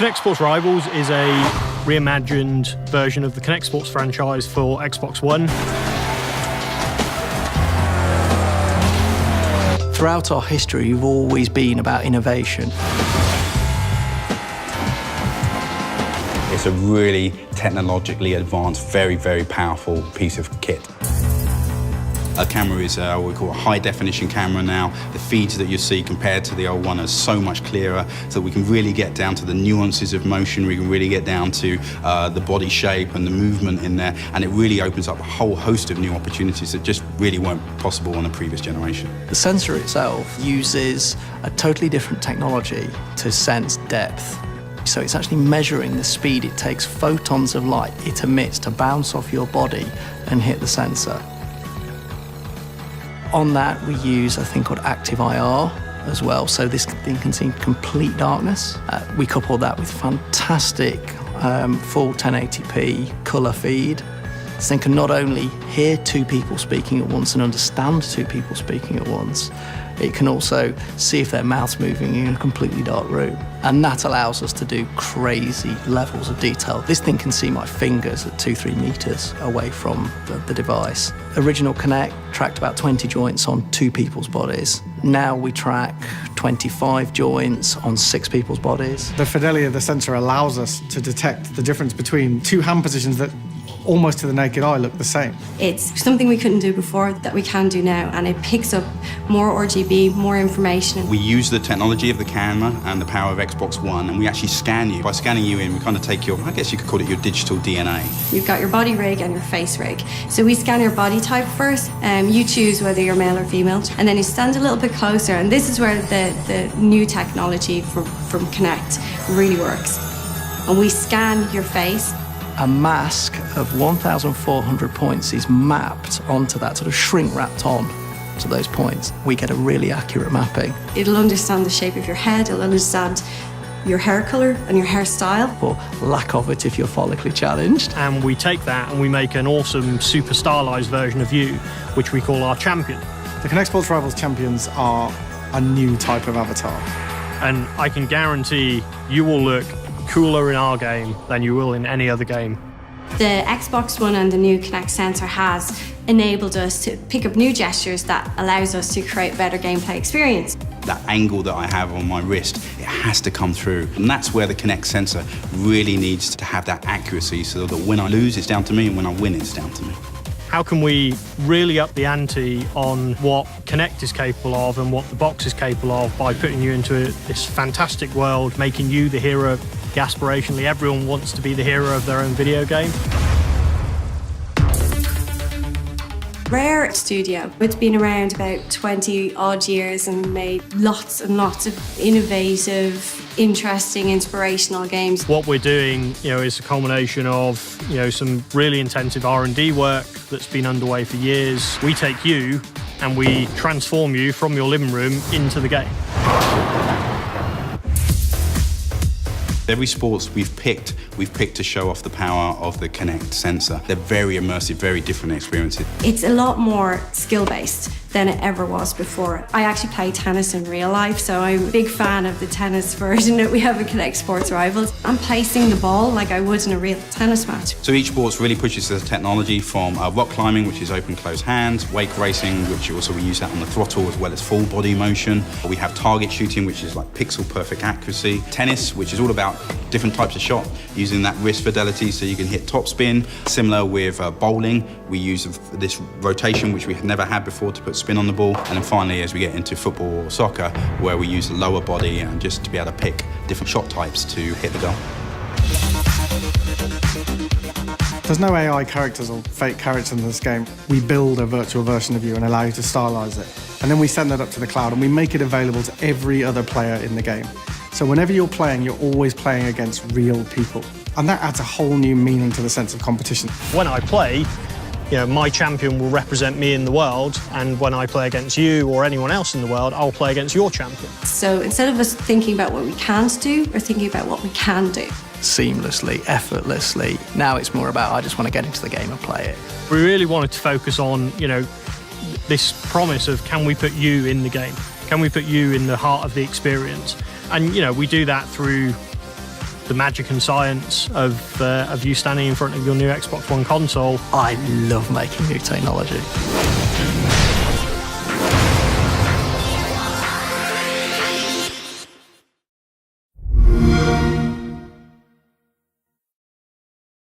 Kinect Sports Rivals is a reimagined version of the Kinect Sports franchise for Xbox One. Throughout our history, we've always been about innovation. It's a really technologically advanced, very, very powerful piece of kit. A camera is what we call a high-definition camera now. The feeds that you see compared to the old one are so much clearer, so we can really get down to the nuances of motion. We can really get down to the body shape and the movement in there, and it really opens up a whole host of new opportunities that just really weren't possible on the previous generation. The sensor itself uses a totally different technology to sense depth. So it's actually measuring the speed it takes photons of light it emits to bounce off your body and hit the sensor. On that, we use a thing called active IR as well, so this thing can see complete darkness. We couple that with fantastic full 1080p colour feed. This thing can not only hear two people speaking at once and understand two people speaking at once, it can also see if their mouth's moving in a completely dark room. And that allows us to do crazy levels of detail. This thing can see my fingers at 2-3 meters away from the device. Original Kinect tracked about 20 joints on 2 people's bodies. Now we track 25 joints on 6 people's bodies. The fidelity of the sensor allows us to detect the difference between 2 hand positions that almost to the naked eye look the same. It's something we couldn't do before that we can do now, and it picks up more RGB, more information. We use the technology of the camera and the power of Xbox One, and we actually scan you. By scanning you in, we kind of take your, I guess you could call it your digital DNA. You've got your body rig and your face rig. So we scan your body type first, you choose whether you're male or female, and then you stand a little bit closer, and this is where the new technology from Kinect really works. And we scan your face. A mask of 1,400 points is mapped onto that, sort of shrink wrapped on to those points. We get a really accurate mapping. It'll understand the shape of your head, it'll understand your hair colour and your hairstyle. Or lack of it if you're follically challenged. And we take that and we make an awesome super stylised version of you, which we call our champion. The Kinect Sports Rivals champions are a new type of avatar. And I can guarantee you will look cooler in our game than you will in any other game. The Xbox One and the new Kinect sensor has enabled us to pick up new gestures that allows us to create a better gameplay experience. That angle that I have on my wrist, it has to come through. And that's where the Kinect sensor really needs to have that accuracy so that when I lose, it's down to me, and when I win, it's down to me. How can we really up the ante on what Kinect is capable of and what the box is capable of by putting you into this fantastic world, making you the hero? Aspirationally, everyone wants to be the hero of their own video game. Rare Studio, it's been around about 20 odd years and made lots and lots of innovative, interesting, inspirational games. What we're doing, is a culmination of, some really intensive R&D work that's been underway for years. We take you and we transform you from your living room into the game. Every sports we've picked to show off the power of the Kinect sensor. They're very immersive, very different experiences. It's a lot more skill-based than it ever was before. I actually play tennis in real life, so I'm a big fan of the tennis version that we have in Kinect Sports Rivals. I'm placing the ball like I would in a real tennis match. So each sports really pushes the technology from rock climbing, which is open, closed hands, wake racing, which also we use that on the throttle as well as full body motion. We have target shooting, which is like pixel perfect accuracy. Tennis, which is all about different types of shot, using that wrist fidelity so you can hit topspin. Similar with bowling, we use this rotation, which we had never had before, to put spin on the ball. And then finally, as we get into football or soccer, where we use the lower body and just to be able to pick different shot types to hit the goal. There's no AI characters or fake characters in this game. We build a virtual version of you and allow you to stylize it. And then we send that up to the cloud and we make it available to every other player in the game. So whenever you're playing, you're always playing against real people. And that adds a whole new meaning to the sense of competition. When I play, my champion will represent me in the world, and when I play against you or anyone else in the world, I'll play against your champion. So instead of us thinking about what we can't do, we're thinking about what we can do. Seamlessly, effortlessly. Now it's more about, I just want to get into the game and play it. We really wanted to focus on, this promise of, can we put you in the game? Can we put you in the heart of the experience? And, we do that through the magic and science of you standing in front of your new Xbox One console. I love making new technology.